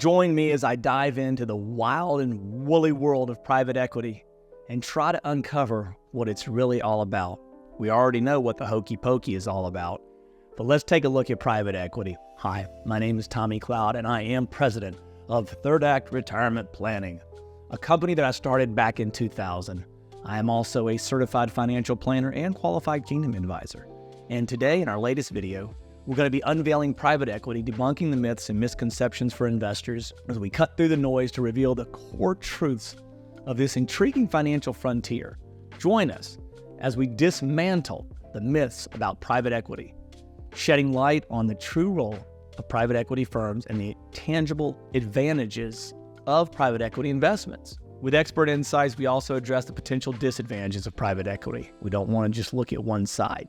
Join me as I dive into the wild and woolly world of private equity and try to uncover what it's really all about. We already know what the hokey pokey is all about, but let's take a look at private equity. Hi, my name is Tommy Cloud, and I am president of Third Act Retirement Planning, a company that I started back in 2000. I am also a certified financial planner and qualified kingdom advisor. And today, in our latest video, we're going to be unveiling private equity, debunking the myths and misconceptions for investors as we cut through the noise to reveal the core truths of this intriguing financial frontier. Join us as we dismantle the myths about private equity, shedding light on the true role of private equity firms and the tangible advantages of private equity investments. With expert insights, we also address the potential disadvantages of private equity. We don't want to just look at one side,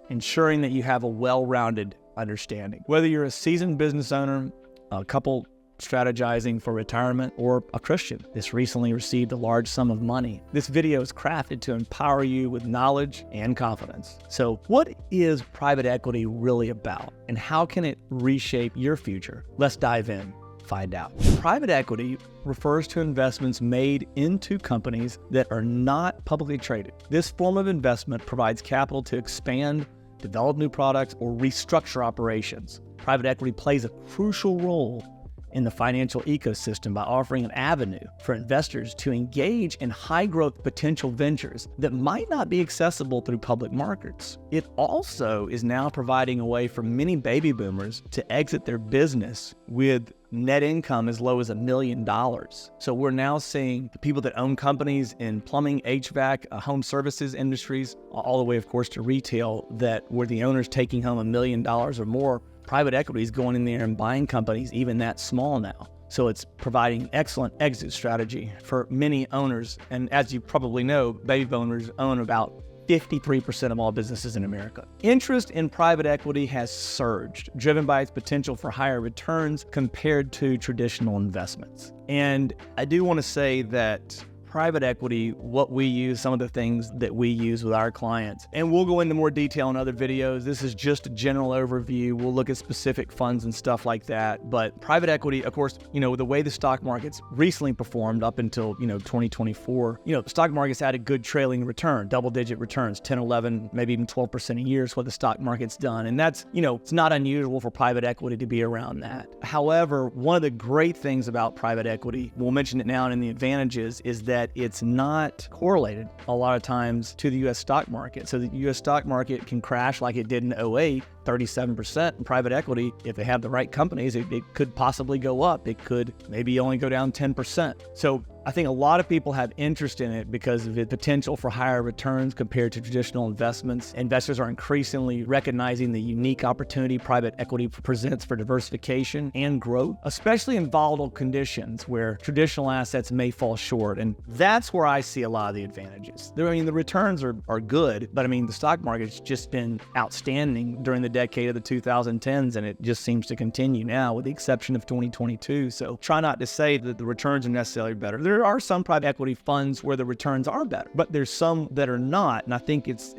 ensuring that you have a well-rounded understanding. Whether you're a seasoned business owner, a couple strategizing for retirement, or a Christian that's recently received a large sum of money, this video is crafted to empower you with knowledge and confidence. So what is private equity really about, and how can it reshape your future? Let's dive in. Find out. Private equity refers to investments made into companies that are not publicly traded. This form of investment provides capital to expand, develop new products, or restructure operations. Private equity plays a crucial role in the financial ecosystem by offering an avenue for investors to engage in high-growth potential ventures that might not be accessible through public markets. It also is now providing a way for many baby boomers to exit their business with net income as low as $1 million. So we're now seeing the people that own companies in plumbing, HVAC, home services industries, all the way, of course, to retail, that where the owner's taking home $1 million or more. Private equity is going in there and buying companies even that small now. So it's providing excellent exit strategy for many owners. And as you probably know, baby boomers own about 53% of all businesses in America. Interest in private equity has surged, driven by its potential for higher returns compared to traditional investments. And I do want to say that private equity, what we use, some of the things that we use with our clients, and we'll go into more detail in other videos. This is just a general overview. We'll look at specific funds and stuff like that. But private equity, of course, the way the stock market's recently performed up until, 2024, the stock market's had a good trailing return, double-digit returns, 10, 11, maybe even 12% a year is what the stock market's done. And that's, it's not unusual for private equity to be around that. However, one of the great things about private equity, we'll mention it now and in the advantages, is that it's not correlated a lot of times to the U.S. stock market. So the U.S. stock market can crash like it did in 2008, 37%. In private equity, if they have the right companies, it could possibly go up. It could maybe only go down 10%. So I think a lot of people have interest in it because of the potential for higher returns compared to traditional investments. Investors are increasingly recognizing the unique opportunity private equity presents for diversification and growth, especially in volatile conditions where traditional assets may fall short. And that's where I see a lot of the advantages. The returns are good, but the stock market's just been outstanding during the decade of the 2010s, and it just seems to continue now with the exception of 2022. So try not to say that the returns are necessarily better. There are some private equity funds where the returns are better, but there's some that are not. And I think it's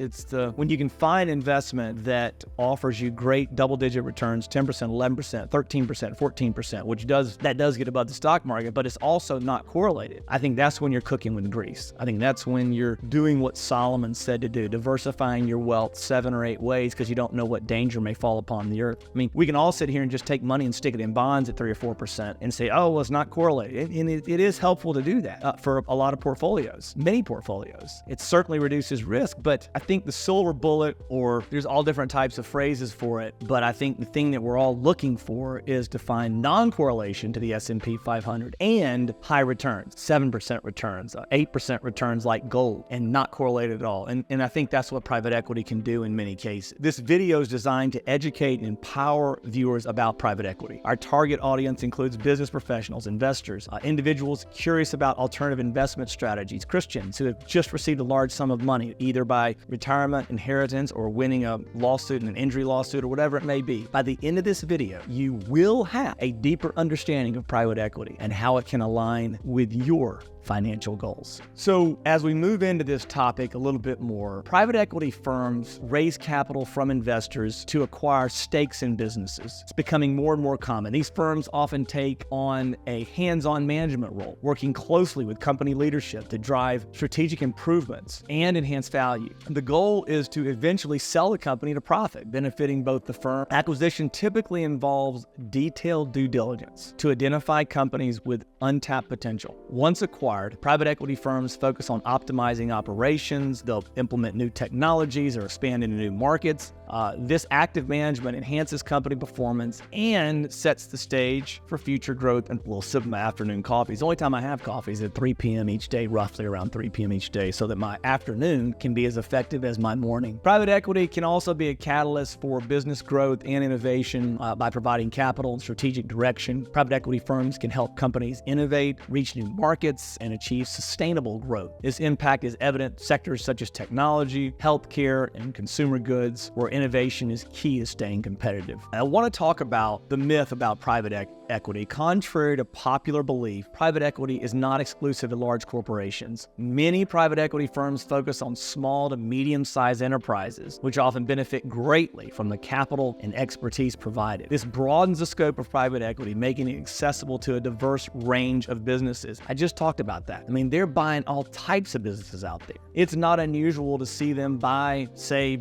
when you can find investment that offers you great double-digit returns, 10%, 11%, 13%, 14%, which does get above the stock market, but it's also not correlated. I think that's when you're cooking with grease. I think that's when you're doing what Solomon said to do, diversifying your wealth 7 or 8 ways, because you don't know what danger may fall upon the earth. We can all sit here and just take money and stick it in bonds at 3 or 4% and say, oh, well, it's not correlated. And it is helpful to do that for a lot of portfolios, many portfolios. It certainly reduces risk, but I think the silver bullet, or there's all different types of phrases for it, but I think the thing that we're all looking for is to find non-correlation to the S&P 500 and high returns, 7% returns, 8% returns like gold, and not correlated at all. And I think that's what private equity can do in many cases. This video is designed to educate and empower viewers about private equity. Our target audience includes business professionals, investors, individuals curious about alternative investment strategies, Christians who have just received a large sum of money, either by retirement, inheritance, or winning a lawsuit, an injury lawsuit, or whatever it may be. By the end of this video, you will have a deeper understanding of private equity and how it can align with your financial goals. So as we move into this topic a little bit more, private equity firms raise capital from investors to acquire stakes in businesses. It's becoming more and more common. These firms often take on a hands-on management role, working closely with company leadership to drive strategic improvements and enhance value. The goal is to eventually sell the company to profit, benefiting both the firm. Acquisition typically involves detailed due diligence to identify companies with untapped potential. Once acquired, private equity firms focus on optimizing operations. They'll implement new technologies or expand into new markets. This active management enhances company performance and sets the stage for future growth. And we'll sip my afternoon coffees. The only time I have coffee is at 3 p.m. each day, roughly around 3 p.m. each day, so that my afternoon can be as effective as my morning. Private equity can also be a catalyst for business growth and innovation by providing capital and strategic direction. Private equity firms can help companies innovate, reach new markets, and achieve sustainable growth. This impact is evident in sectors such as technology, healthcare, and consumer goods, where innovation is key to staying competitive. I want to talk about the myth about private equity. Contrary to popular belief, private equity is not exclusive to large corporations. Many private equity firms focus on small to medium-sized enterprises, which often benefit greatly from the capital and expertise provided. This broadens the scope of private equity, making it accessible to a diverse range of businesses. I just talked about that. I mean, they're buying all types of businesses out there. It's not unusual to see them buy, say,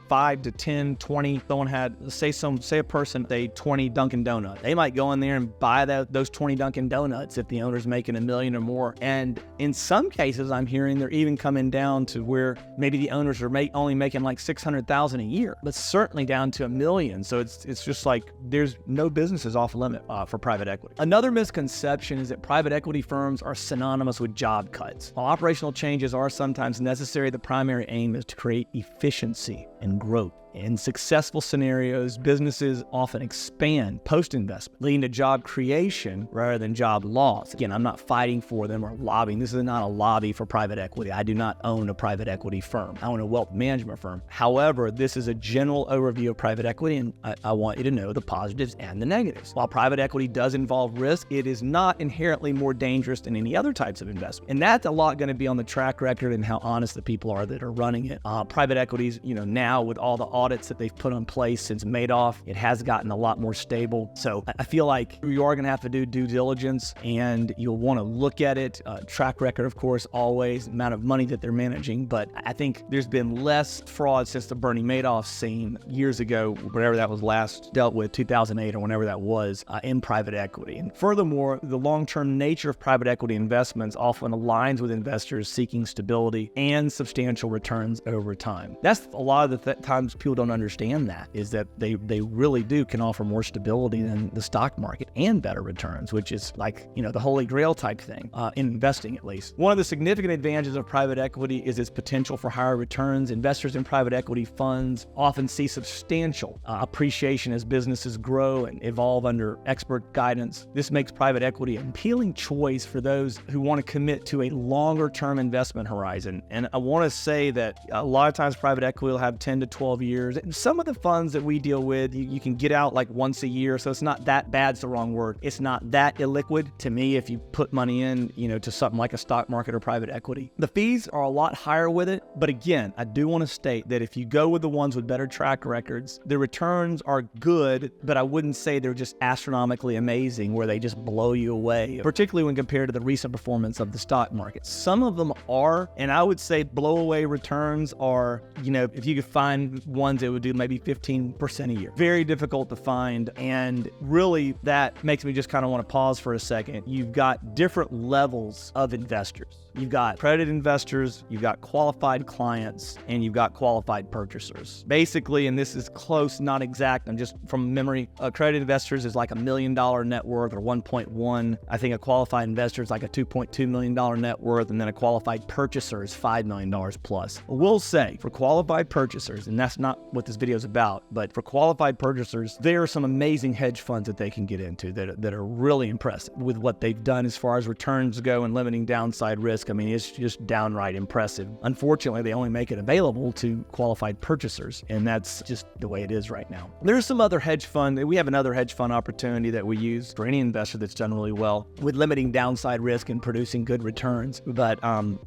5 to 10, 20. Someone had, say a person, 20 Dunkin' Donuts. They might go in there and buy those 20 Dunkin' Donuts if the owner's making $1 million or more. And in some cases, I'm hearing they're even coming down to where maybe the owners are only making like $600,000 a year, but certainly down to $1 million. So it's just like there's no businesses off limit for private equity. Another misconception is that private equity firms are synonymous with job cuts. While operational changes are sometimes necessary, the primary aim is to create efficiency and growth. In successful scenarios, businesses often expand post-investment, leading to job creation rather than job loss. Again, I'm not fighting for them or lobbying. This is not a lobby for private equity. I do not own a private equity firm. I own a wealth management firm. However, this is a general overview of private equity, and I want you to know the positives and the negatives. While private equity does involve risk, it is not inherently more dangerous than any other types of investment. And that's a lot going to be on the track record and how honest the people are that are running it. Private equities, now with all the audits that they've put in place since Madoff, it has gotten a lot more stable. So I feel like you are going to have to do due diligence, and you'll want to look at it. Track record, of course, always, amount of money that they're managing. But I think there's been less fraud since the Bernie Madoff scene years ago, whenever that was last dealt with, 2008 or whenever that was, in private equity. And furthermore, the long-term nature of private equity investments often aligns with investors seeking stability and substantial returns over time. That's a lot of the times people don't understand that, is that they really can offer more stability than the stock market and better returns, which is like, the holy grail type thing, in investing at least. One of the significant advantages of private equity is its potential for higher returns. Investors in private equity funds often see substantial appreciation as businesses grow and evolve under expert guidance. This makes private equity an appealing choice for those who want to commit to a longer term investment horizon. And I want to say that a lot of times private equity will have 10 to 12 years. Some of the funds that we deal with, you can get out like once a year, so it's not that bad's the wrong word. It's not that illiquid to me if you put money in, to something like a stock market or private equity. The fees are a lot higher with it, but again, I do want to state that if you go with the ones with better track records, the returns are good, but I wouldn't say they're just astronomically amazing where they just blow you away, particularly when compared to the recent performance of the stock market. Some of them are, and I would say blow away returns are, if you could find ones that would do maybe 15% a year. Very difficult to find, and really that makes me just kind of want to pause for a second. You've got different levels of investors. You've got accredited investors, you've got qualified clients, and you've got qualified purchasers. Basically, and this is close, not exact, I'm just from memory, accredited investors is like $1 million net worth or 1.1. I think a qualified investor is like a $2.2 million net worth, and then a qualified purchaser is $5 million plus. We'll say for qualified purchasers, and that's not not what this video is about, but for qualified purchasers, there are some amazing hedge funds that they can get into that are really impressive with what they've done as far as returns go and limiting downside risk. I mean, it's just downright impressive. Unfortunately, they only make it available to qualified purchasers, and that's just the way it is right now. There's some other hedge fund. We have another hedge fund opportunity that we use for any investor that's done really well with limiting downside risk and producing good returns. But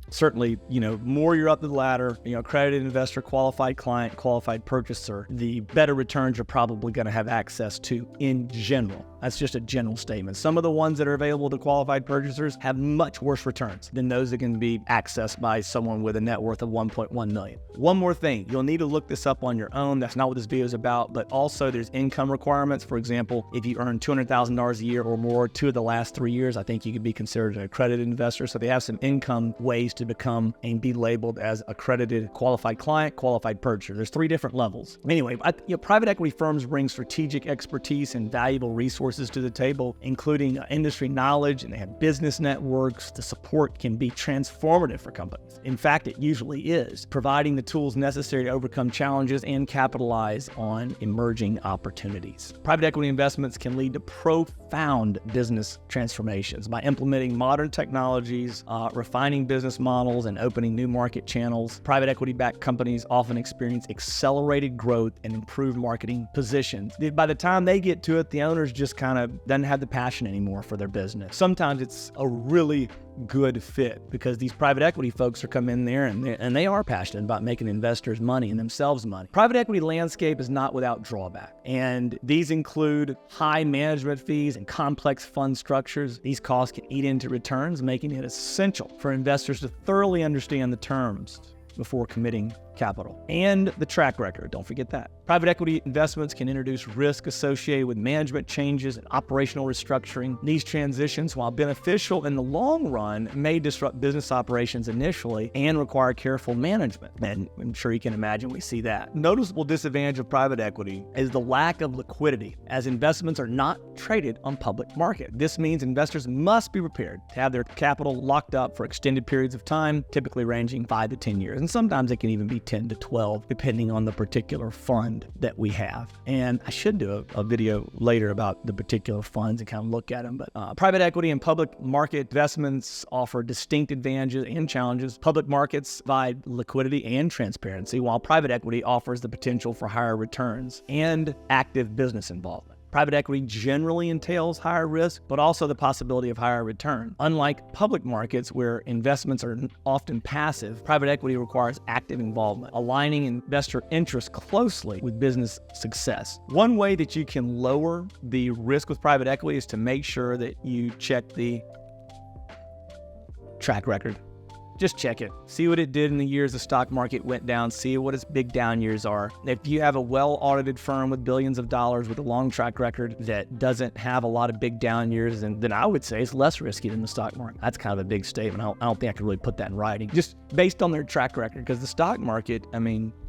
certainly, more you're up the ladder, accredited investor, qualified client, qualified purchaser, the better returns you're probably going to have access to in general. That's just a general statement. Some of the ones that are available to qualified purchasers have much worse returns than those that can be accessed by someone with a net worth of 1.1 million. One more thing, you'll need to look this up on your own. That's not what this video is about, but also there's income requirements. For example, if you earn $200,000 a year or more 2 of the last 3 years, I think you could be considered an accredited investor. So they have some income ways to become and be labeled as accredited qualified client, qualified purchaser. There's 3 different levels. Anyway, private equity firms bring strategic expertise and valuable resources to the table, including industry knowledge, and they have business networks. The support can be transformative for companies. In fact, it usually is, providing the tools necessary to overcome challenges and capitalize on emerging opportunities. Private equity investments can lead to profound business transformations by implementing modern technologies, refining business models, and opening new market channels. Private equity-backed companies often experience accelerated growth and improved marketing positions. By the time they get to it, the owners just kind of doesn't have the passion anymore for their business. Sometimes it's a really good fit because these private equity folks are come in there and they are passionate about making investors money and themselves money. Private equity landscape is not without drawback, and these include high management fees and complex fund structures. These costs can eat into returns, making it essential for investors to thoroughly understand the terms before committing capital. And the track record, don't forget that. Private equity investments can introduce risk associated with management changes and operational restructuring. These transitions, while beneficial in the long run, may disrupt business operations initially and require careful management. And I'm sure you can imagine we see that. Noticeable disadvantage of private equity is the lack of liquidity, as investments are not traded on public market. This means investors must be prepared to have their capital locked up for extended periods of time, typically ranging 5 to 10 years. And sometimes it can even be 10 to 12, depending on the particular fund that we have. And I should do a video later about the particular funds and kind of look at them. But private equity and public market investments offer distinct advantages and challenges. Public markets provide liquidity and transparency, while private equity offers the potential for higher returns and active business involvement. Private equity generally entails higher risk, but also the possibility of higher return. Unlike public markets, where investments are often passive, private equity requires active involvement, aligning investor interests closely with business success. One way that you can lower the risk with private equity is to make sure that you check the track record. Just check it. See what it did in the years the stock market went down. See what its big down years are. If you have a well-audited firm with billions of dollars with a long track record that doesn't have a lot of big down years, then I would say it's less risky than the stock market. That's kind of a big statement. I don't think I could really put that in writing, just based on their track record. Because the stock market,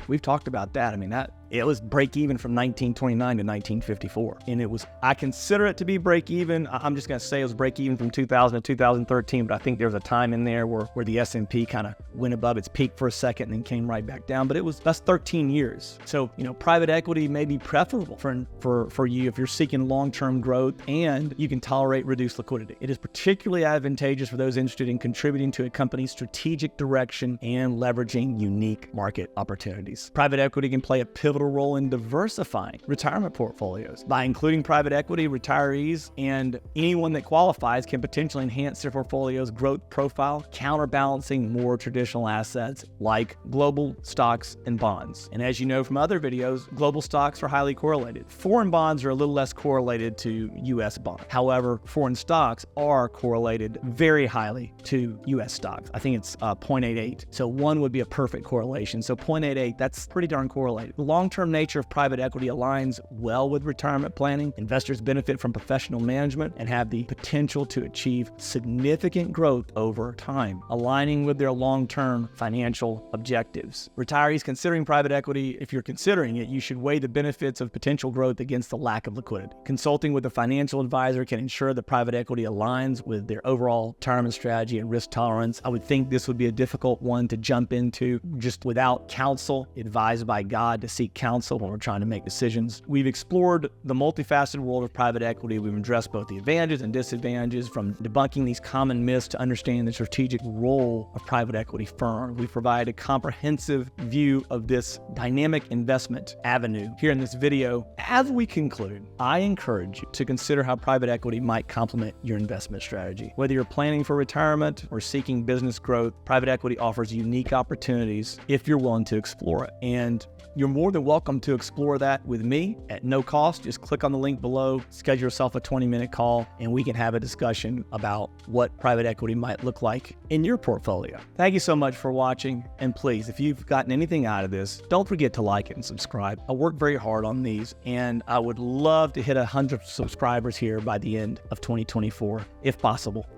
we've talked about that. It was break even from 1929 to 1954. And I consider it to be break even. I'm just going to say it was break even from 2000 to 2013, but I think there was a time in there where the S&P kind of went above its peak for a second and then came right back down. But that's 13 years. So, private equity may be preferable for you if you're seeking long-term growth and you can tolerate reduced liquidity. It is particularly advantageous for those interested in contributing to a company's strategic direction and leveraging unique market opportunities. Private equity can play a pivotal role in diversifying retirement portfolios. By including private equity, retirees and anyone that qualifies can potentially enhance their portfolio's growth profile, counterbalancing more traditional assets like global stocks and bonds. And as you know from other videos, global stocks are highly correlated. Foreign bonds are a little less correlated to U.S. bonds. However, foreign stocks are correlated very highly to U.S. stocks. I think it's 0.88. So 1 would be a perfect correlation. So 0.88, that's pretty darn correlated. The long-term nature of private equity aligns well with retirement planning. Investors benefit from professional management and have the potential to achieve significant growth over time, aligning with their long-term financial objectives. Retirees considering private equity, if you're considering it, you should weigh the benefits of potential growth against the lack of liquidity. Consulting with a financial advisor can ensure that private equity aligns with their overall retirement strategy and risk tolerance. I would think this would be a difficult one to jump into just without counsel advised by God to seek counsel when we're trying to make decisions. We've explored the multifaceted world of private equity. We've addressed both the advantages and disadvantages, from debunking these common myths to understanding the strategic role of private equity firms. We provide a comprehensive view of this dynamic investment avenue here in this video. As we conclude, I encourage you to consider how private equity might complement your investment strategy. Whether you're planning for retirement or seeking business growth, private equity offers unique opportunities if you're willing to explore it. And you're more than welcome to explore that with me at no cost. Just click on the link below, schedule yourself a 20-minute call, and we can have a discussion about what private equity might look like in your portfolio. Thank you so much for watching. And please, if you've gotten anything out of this, don't forget to like it and subscribe. I work very hard on these, and I would love to hit 100 subscribers here by the end of 2024, if possible.